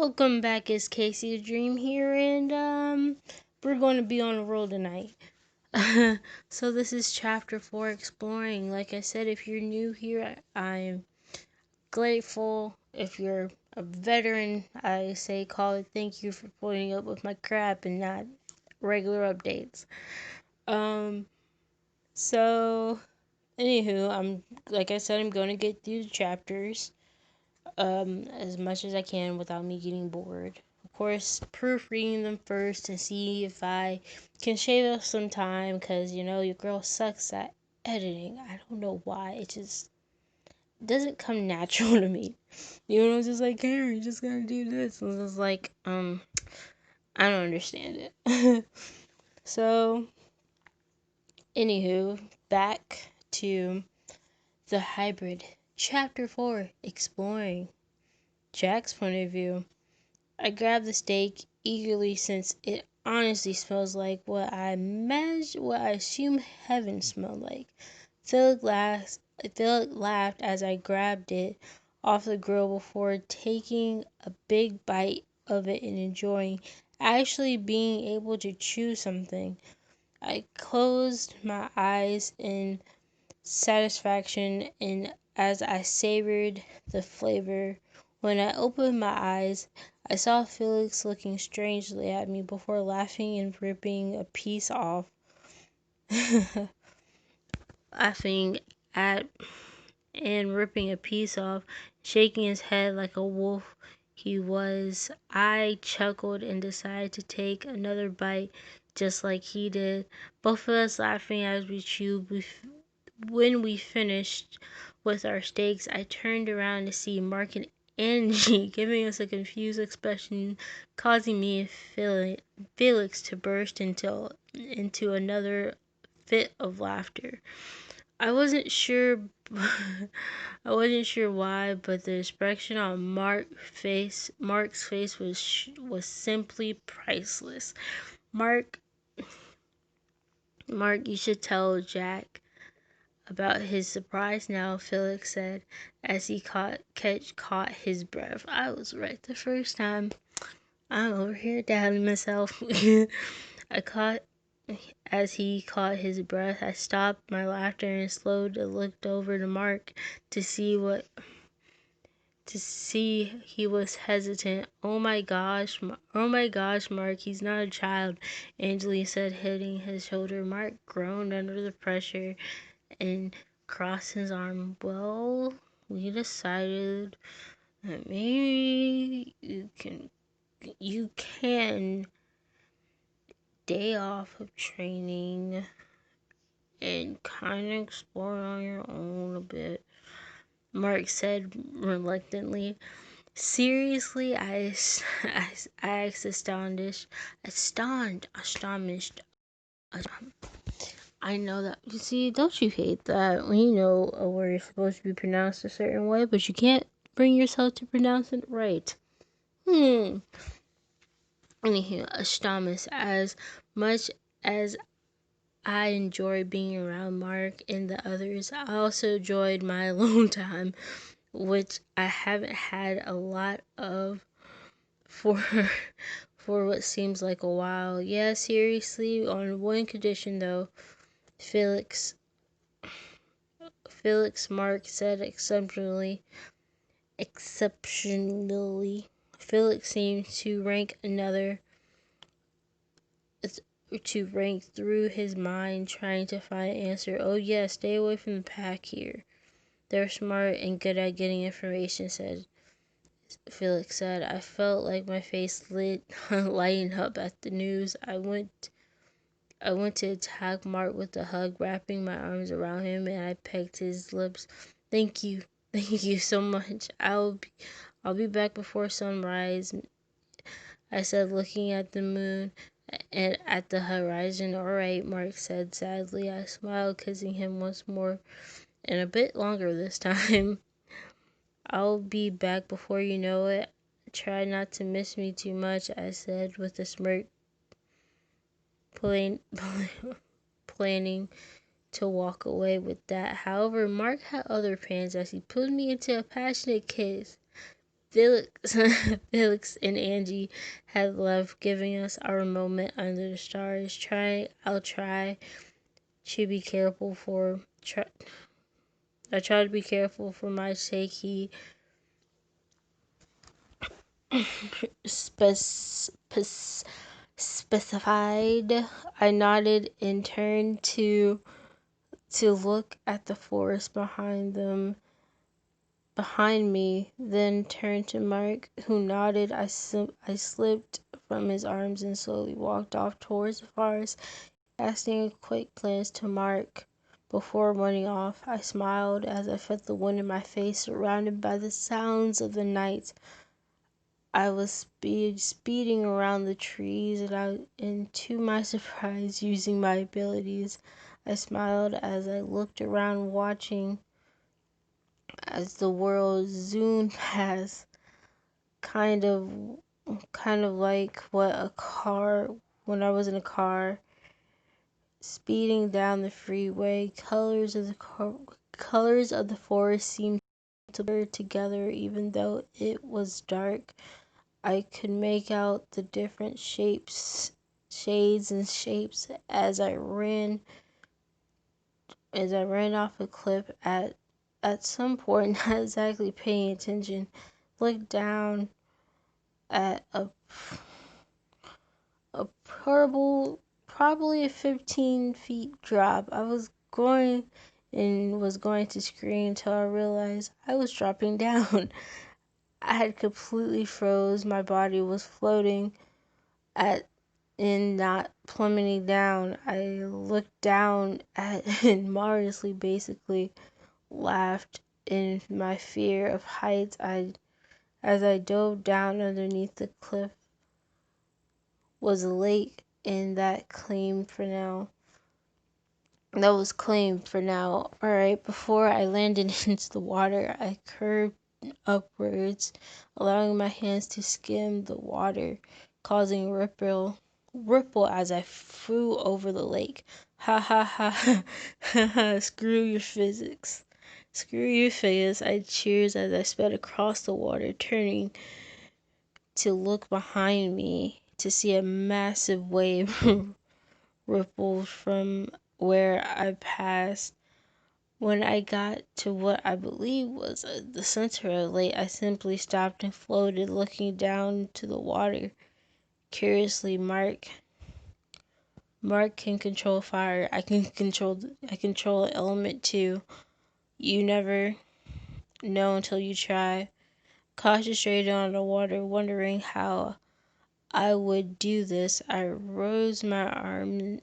Welcome back, it's Casey the Dream here, and we're going to be on a roll tonight. So this is chapter 4, Exploring. Like I said, if you're new here, I'm grateful. If you're a veteran, I say call it thank you for putting up with my crap and not regular updates. So anywho, like I said, I'm going to get through the chapters as much as I can without me getting bored. Of course, proofreading them first to see if I can shave off some time, because your girl sucks at editing. I don't know why. It just doesn't come natural to me. It's just like, Karen, you just gotta do this. And it's like, I don't understand it. So, anywho, back to the hybrid. Chapter 4, Exploring. Jack's point of view. I grab the steak eagerly since it honestly smells like what I assume heaven smelled like. Philip laughed as I grabbed it off the grill before taking a big bite of it and enjoying actually being able to chew something. I closed my eyes in satisfaction and as I savored the flavor. When I opened my eyes, I saw Felix looking strangely at me before laughing and ripping a piece off. laughing at and ripping a piece off, shaking his head like a wolf he was. I chuckled and decided to take another bite just like he did. Both of us laughing as we chewed. When we finished with our steaks, I turned around to see Mark and Angie giving us a confused expression, causing me and Felix to burst into another fit of laughter. I wasn't sure I wasn't sure why, but the expression on Mark's face was simply priceless. Mark, you should tell Jack about his surprise now, Felix said as he caught his breath. I was right the first time. I'm over here doubting myself. As he caught his breath, I stopped my laughter and slowly looked over to Mark to see he was hesitant. Oh my gosh, Mark, he's not a child, Angeli said, hitting his shoulder. Mark groaned under the pressure and crossed his arm. Well, we decided that maybe you can day off of training and kind of explore on your own a bit, Mark said reluctantly. Seriously, I asked astonished. I know that. You see, don't you hate that when you know a word is supposed to be pronounced a certain way, but you can't bring yourself to pronounce it right? Anywho, astonished. As much as I enjoy being around Mark and the others, I also enjoyed my alone time, which I haven't had a lot of for what seems like a while. Yeah, seriously, on one condition though, Felix, Mark said exceptionally. Felix seemed to rank through his mind, trying to find an answer. Oh yeah, stay away from the pack here. They're smart and good at getting information, Felix said. I felt like my face lighting up at the news. I went to attack Mark with a hug, wrapping my arms around him, and I pecked his lips. Thank you so much. I'll be back before sunrise, I said, looking at the moon and at the horizon. All right, Mark said sadly. I smiled, kissing him once more, and a bit longer this time. I'll be back before you know it. Try not to miss me too much, I said with a smirk, planning to walk away with that. However, Mark had other plans as he pulled me into a passionate kiss. Felix, Felix and Angie had left, giving us our moment under the stars. I'll try to be careful for. I try to be careful for my sake. He specified. I nodded and turned to look at the forest behind me, then turned to Mark, who nodded. I slipped from his arms and slowly walked off towards the forest, casting a quick glance to Mark. Before running off, I smiled as I felt the wind in my face, surrounded by the sounds of the night. I was speeding around the trees, and to my surprise, using my abilities. I smiled as I looked around, watching as the world zoomed past, kind of like when I was in a car speeding down the freeway. Colors of the forest seemed to blur together, even though it was dark. I could make out the different shades and shapes as I ran off a cliff. At some point, not exactly paying attention, looked down at a probably a 15 feet drop. I was going to scream until I realized I was dropping down. I had completely froze. My body was floating and not plummeting down. I looked down at and marvelously basically laughed in my fear of heights. As I dove down underneath the cliff was a lake, and that was claimed for now. Alright, before I landed into the water, I curved upwards, allowing my hands to skim the water, causing ripple as I flew over the lake. Ha ha ha ha. Screw your physics. I cheers as I sped across the water, turning to look behind me to see a massive wave ripple from where I passed. When I got to what I believe was the center of the lake, I simply stopped and floated, looking down to the water. Curiously, Mark can control fire. I control an element too. You never know until you try. Concentrated on the water, wondering how I would do this, I raised my arms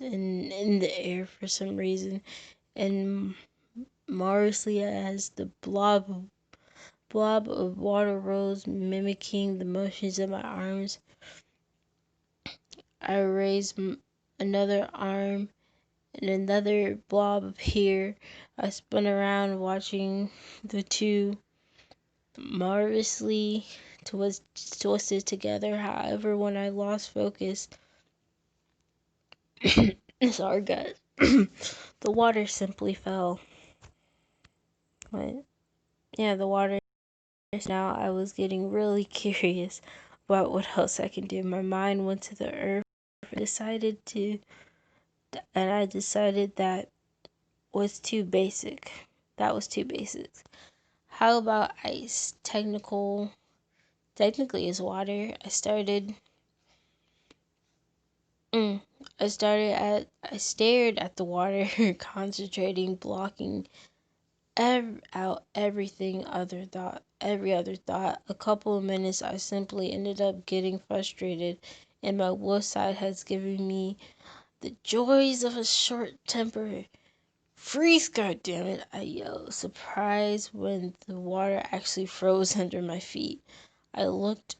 in the air for some reason, and marvelously as the blob of water rose, mimicking the motions of my arms, I raised another arm and another blob appeared. I spun around, watching the two marvelously twisted together. However, when I lost focus, sorry guys, the water simply fell. But yeah, the water. Now I was getting really curious about what else I can do. My mind went to the earth. I decided that was too basic. That was too basic. How about ice? Technically is water. I stared at the water, concentrating, blocking out every other thought. A couple of minutes, I simply ended up getting frustrated, and my wolf side has given me the joys of a short temper. Freeze, goddammit! I yelled, surprised when the water actually froze under my feet. I looked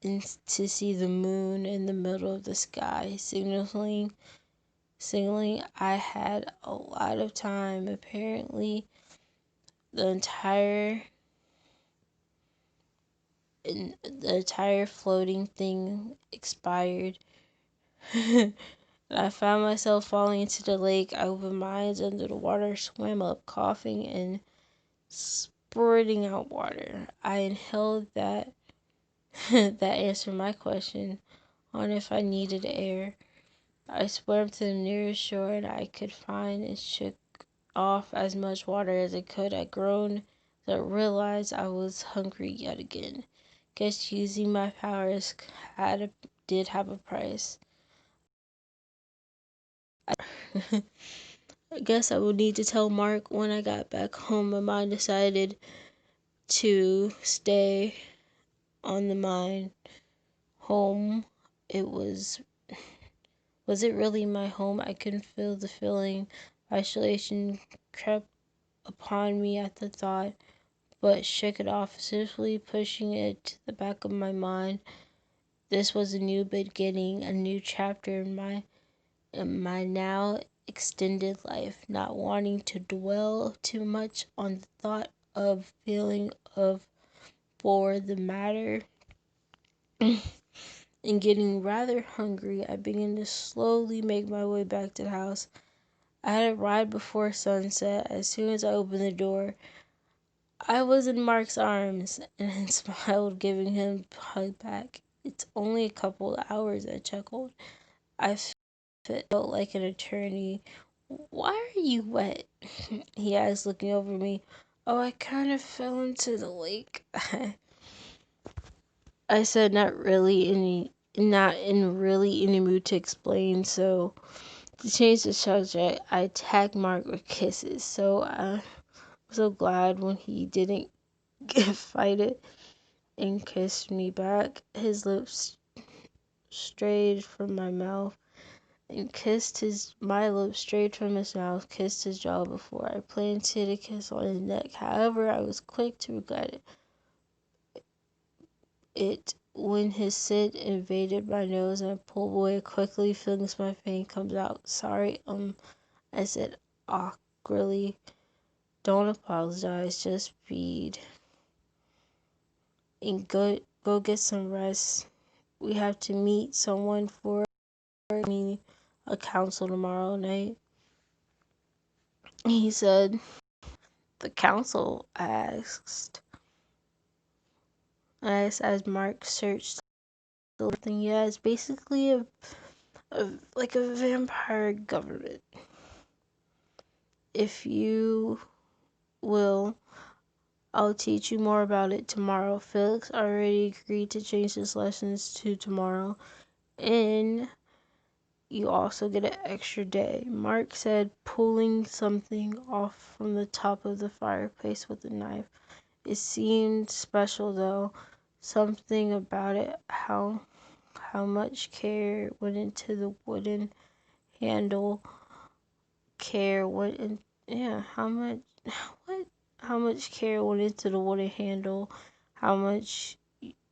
in to see the moon in the middle of the sky, signaling I had a lot of time. Apparently, the entire floating thing expired. I found myself falling into the lake. I opened my eyes under the water, swam up, coughing, and spurting out water. I inhaled that that answered my question on if I needed air. I swam to the nearest shore and I could find and shook off as much water as I could. I groaned as I realized I was hungry yet again. Guess using my powers did have a price. I guess I would need to tell Mark when I got back home. My mind decided to stay on the mine. Home. It was it really my home? I couldn't feel the feeling. Isolation crept upon me at the thought, but shook it off, swiftly pushing it to the back of my mind. This was a new beginning, a new chapter in my now extended life, not wanting to dwell too much on the thought of feeling of for the matter and getting rather hungry. I began to slowly make my way back to the house. I had arrived before sunset. As soon as I opened the door, I was in Mark's arms and smiled, giving him a hug back. It's only a couple of hours, I chuckled. I felt like an eternity. Why are you wet? He asked, looking over me. Oh, I kind of fell into the lake. I said, not in really any mood to explain, so to change the subject, I tagged Mark with kisses. So I'm so glad when he didn't fight it and kissed me back. His lips strayed from my mouth and my lips strayed from his mouth, kissed his jaw before I planted a kiss on his neck. However, I was quick to regret it when his scent invaded my nose and I pulled away quickly, feeling my pain comes out. Sorry, I said awkwardly. Don't apologize, just feed and go get some rest. We have to meet someone for a council tomorrow night. He said, the council? I asked. As Mark searched the thing. Yeah, it's basically like a vampire government. If you will, I'll teach you more about it tomorrow. Felix already agreed to change his lessons to tomorrow. And you also get an extra day, Mark said, pulling something off from the top of the fireplace with a knife. It seemed special though, something about it, how much care went into the wooden handle. How much care went into the wooden handle, how much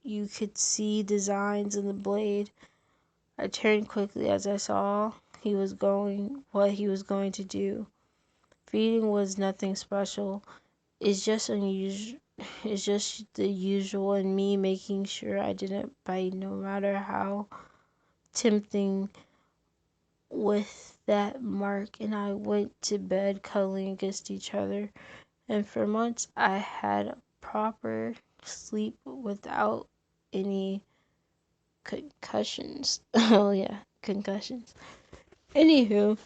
you could see designs in the blade. I turned quickly as I saw what he was going to do. Feeding was nothing special. It's just unusual. It's just the usual, and me making sure I didn't bite, no matter how tempting. With that, Mark and I went to bed cuddling against each other, and for months I had a proper sleep without any concussions. Oh yeah, concussions. Anywho,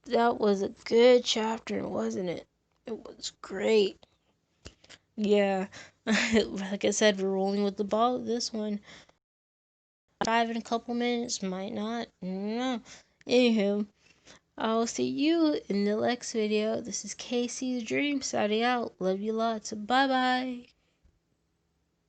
that was a good chapter, wasn't it? It was great. Yeah, like I said, we're rolling with the ball. This one, 5 in a couple minutes, might not. No. Anywho, I'll see you in the next video. This is Casey the Dream, signing out. Love you lots. Bye bye.